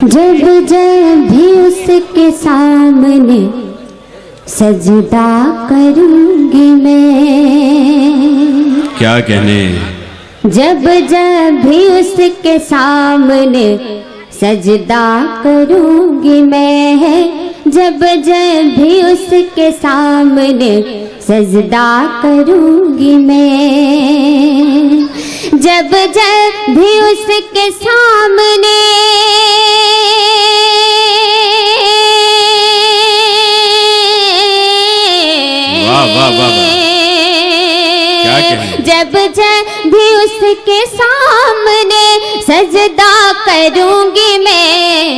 जब जब भी उसके सामने सजदा करूंगी मैं। क्या कहने। जब जब भी उसके सामने सजदा करूंगी मैं। जब जब भी उसके सामने सजदा करूंगी मैं। जब जब भी उसके सामने वाह वाह वाह, क्या कहने। जब जब भी उसके सामने सजदा करूंगी मैं।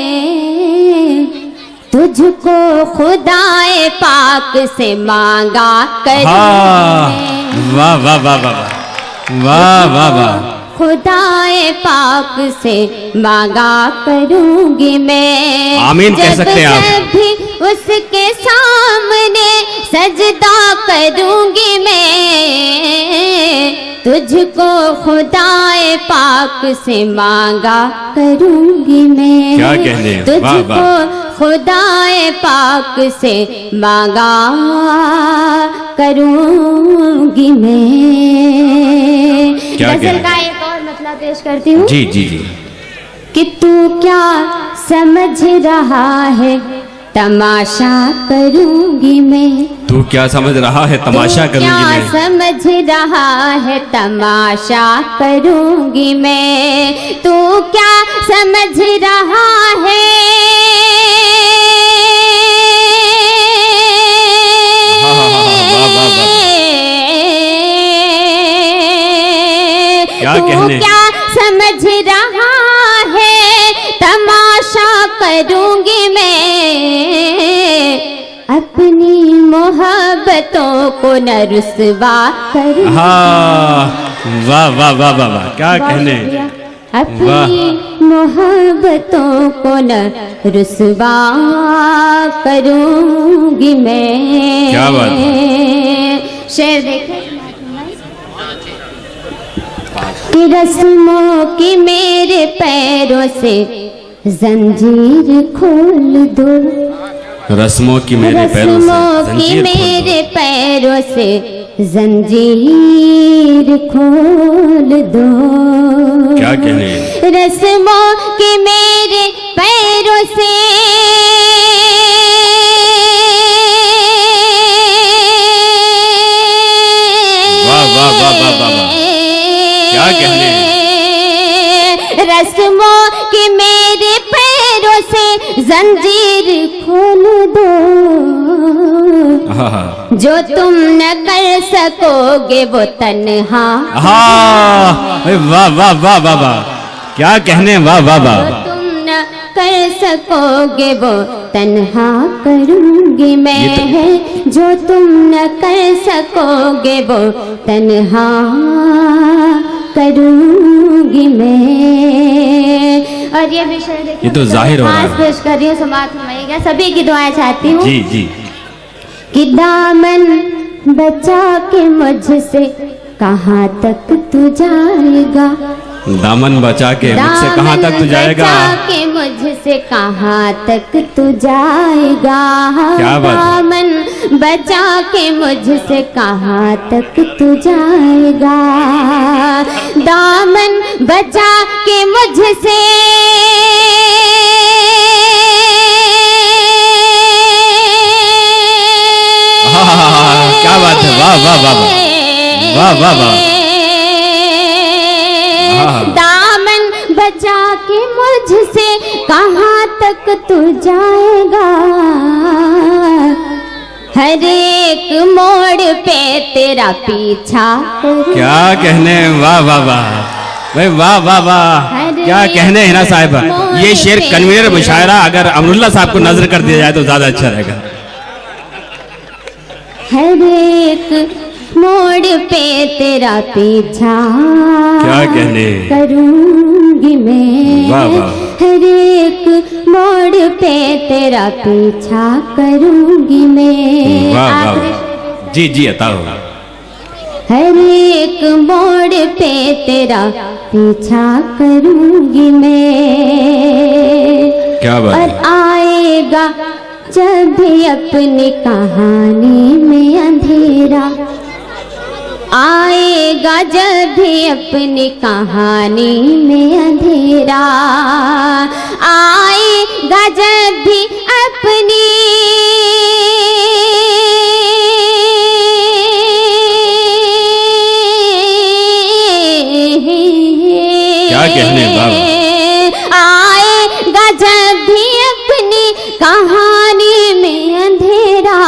तुझको खुदाए पाक से मांगा करूंगी। वाह वाह वाह वाह वाह वाह वाह। खुदाए पाक से मांगा करूंगी मैं। आमीन कह सकते हैं आप। जब भी उसके सामने सजदा करूंगी मैं। तुझको खुदाए पाक से मांगा करूंगी मैं। क्या कहने। तुझको खुदाए पाक से मांगा करूंगी मैं। क्या गजल का एक और मतलब पेश करती हूँ। जी जी जी। कि तू क्या समझ रहा है तमाशा करूंगी मैं। तू क्या समझ रहा है तमाशा करूंगी मैं। क्या समझ रहा है तमाशा करूंगी मैं। तू क्या समझ रहा है क्या तू कहने। क्या समझ रहा है तमाशा करूंगी मैं। अपनी मोहब्बतों को न रुसवा करूंगी। वाह वाह वाह वाह वाह, क्या कहने। अपनी मोहब्बतों को न रुसवा करूंगी मैं। क्या बात है। शेर देखे कि रस्मों की मेरे पैरों से जंजीर खोल दो। रस्मों की मेरे पैरों से रस्मों की जंजीर खोल दो। मेरे पैरों से जंजीर खोल दो। क्या कहने। रस्मों के मेरे पैरों से वाह वाह वाह वाह वाह वाह, क्या कहने। रस्मों के मेरे पैरों से जंजीर खोल दो। जो तुम न कर सकोगे वो तन्हा। वाह वाह वाह वाह वाह, क्या कहने। वाह वाह वाह। जो तुम न कर सकोगे वो तन्हा करूंगी मैं। जो तुम न कर सकोगे वो तन्हा करूंगी मैं। और ये विषय ये तो जाहिर हो रहा है। पेश कर रही हूँ, समाप्त होगा। सभी की दुआएं चाहती हूँ। जी जी। कि दामन बचा के मुझसे कहाँ तक तू जाएगा। दामन बचा के मुझसे कहाँ तक तू जाएगा। दामन बचा के मुझसे कहाँ तक तू जाएगा। क्या बात है। दामन बचा के मुझसे कहाँ तक तू जाएगा। दामन बचा के मुझसे क्या बात है। वाह वाह वाह वाह वाह वाह। दामन बचा के मुझसे कहाँ तक तू जाएगा। हर एक मोड़ पे तेरा पीछा करूं। क्या कहने। वाह वाह वाह भाई, वाह वाह वाह, क्या कहने हिना साहिबा। ये शेर कन्वीनर मुशायरा अगर अमरुल्ला साहब को नजर कर दिया जाए तो ज्यादा अच्छा रहेगा। हर एक मोड़ पे तेरा पीछा क्या कहने। करूंगी मैं। वाह वाह। हर एक मोड़ पे तेरा पीछा करूंगी मैं। वाह वाह। जी जी अता हो। हर एक मोड़ पे तेरा पीछा करूंगी मैं। क्या बात और है। आएगा जब भी अपनी कहानी में अंधेरा, आएगा जब भी अपनी कहानी में अंधेरा, आएगा जब भी अपनी क्या कहने बाबा। आएगा जब भी अपनी कहानी में अंधेरा,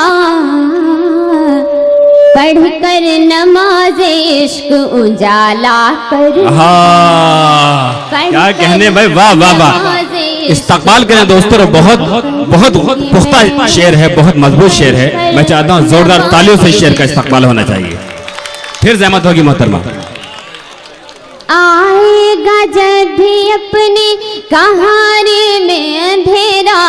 पढ़कर नमाज इश्क उजाला करूं। हाँ, क्या कहने भाई, वाह वाह वाह। इस्तकबाल करें दोस्तों, बहुत बहुत पुख्ता शेर है, बहुत मजबूत शेर है। मैं चाहता हूँ जोरदार तालियों से इस शेर का इस्तकबाल होना चाहिए। फिर जहमत होगी मोहतरमा। आएगा जब भी अपनी कहानी में अंधेरा,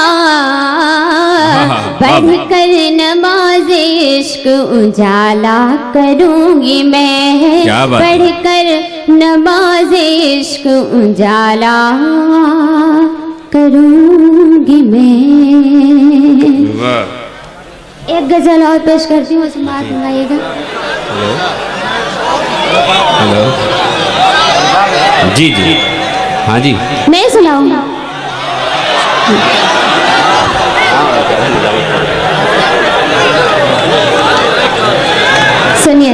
पढ़कर नमाज इश्क उजाला करूंगी मैं, क्या बात है। पढ़कर नमाज इश्क उजाला करूंगी मैं। वाह। एक गजल और पेश करती हूँ, उसमें बात सुनाइएगा। हेलो, जी जी, हाँ जी, मैं सुनाऊँ? सुनिए।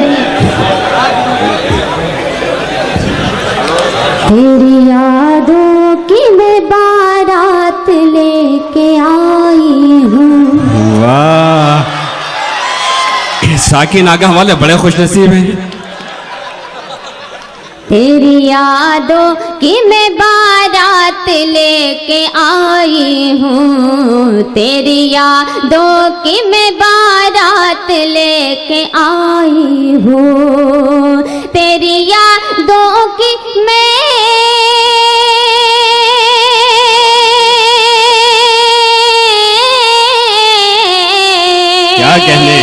तेरी यादों की मैं बारात लेके आई हूँ। वाह। साकिन आगा वाले बड़े खुशनसीब हैं। तेरी यादों की मैं बारात लेके आई हूँ, तेरी यादों की मैं बारात लेके आई हूँ, तेरी यादों की मैं क्या कहने।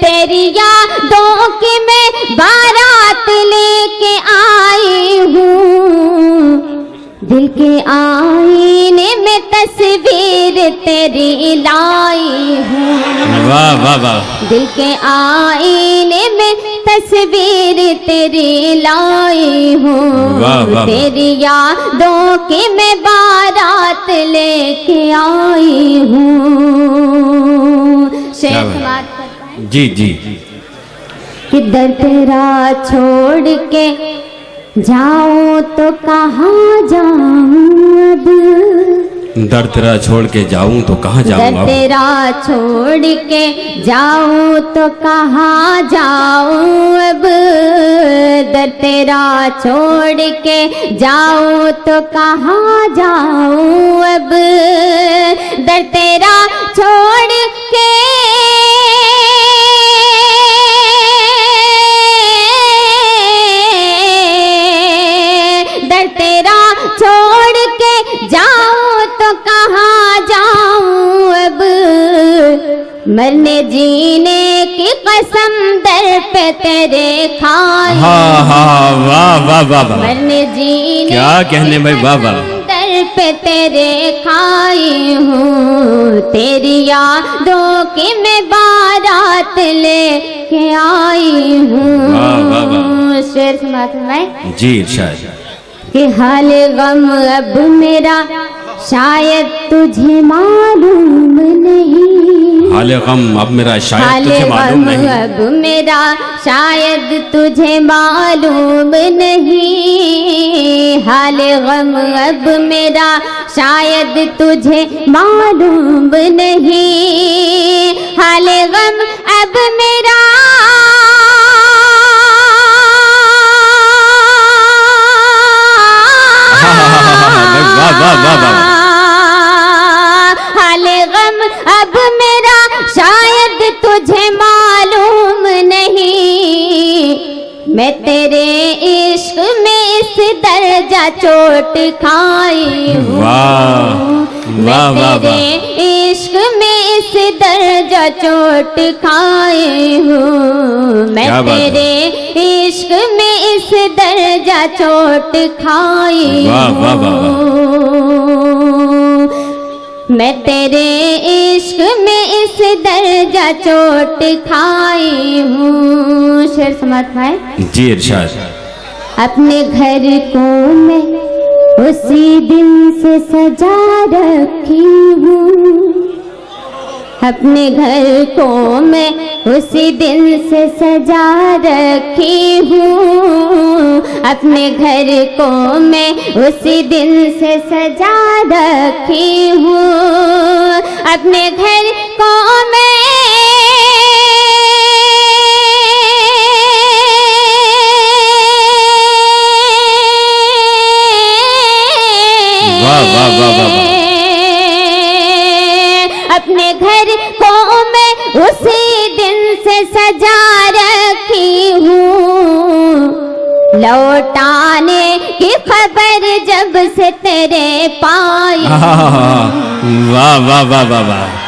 तेरी यादों की मैं बारात लेके आई हूँ, दिल के आईने में तस्वीर तेरी लाई हूँ। वाह वाह वाह। दिल के आईने में तस्वीर तेरी लाई हूँ, वाह, वाह। तेरी यादों की मैं बारात लेके आई हूँ। शेर क्या बात। समाप्त करता है। जी जी। कि दर तेरा छोड़ के जाऊं तो कहाँ जाऊं अब, दर तेरा छोड़ के जाऊं तो कहाँ जाऊं दर अब। तेरा छोड़ के जाऊं तो कहाँ जाऊं अब, दर तेरा छोड़ के जाऊं तो कहाँ जाऊं अब, दर तेरा छोड़ के तेरा छोड़ के जाऊं तो कहाँ जाऊं अब, मरने जीने की कसम दर पे तेरे खाई। हाँ हाँ, वाह वाह वाह वाह। मरने जीने क्या कहने भाई, वाह वाह। दर पे तेरे खाई हूँ, तेरी यादों की मैं बारात लेके आई हूँ। वाह, वाह, वाह। शेर सुनाते मैं जी इरशाद। कि हाल गम अब मेरा शायद तुझे मालूम नहीं, हाल गम अब मेरा शायद हाल तुझे मालूम गम नहीं। अब मेरा शायद तुझे मालूम नहीं, हाल गम अब मेरा शायद तुझे मालूम नहीं, हाल गम अब मेरा वाह वाह वाह वाह। हाल गम अब मेरा शायद तुझे मालूम नहीं, मैं तेरे इश्क में इस दर्जा चोट खाई हूँ। वाह वाह वाह मैं तेरे इश्क में इस दर्जा चोट खाई हूँ, मैं क्या बात है। तेरे इश्क में इस दर्जा चोट खाई वाह वाह वाह हूँ। मैं तेरे इश्क में इस दर्जा चोट खाई हूँ। शेर समाप्त है जी इरशाद। अपने घर को मैं उसी दिन से सजा रखी हूँ। अपने घर को मैं उसी दिन से सजा रखी हूँ। अपने घर को मैं उसी दिन से सजा रखी हूँ। अपने घर को मैं वाह वाह वाह वाह वाह। अपने घर को मैं उसी दिन से सजा रखी हूँ। लौटाने की खबर जब से तेरे पाई। वाह वाह वाह वाह वाह।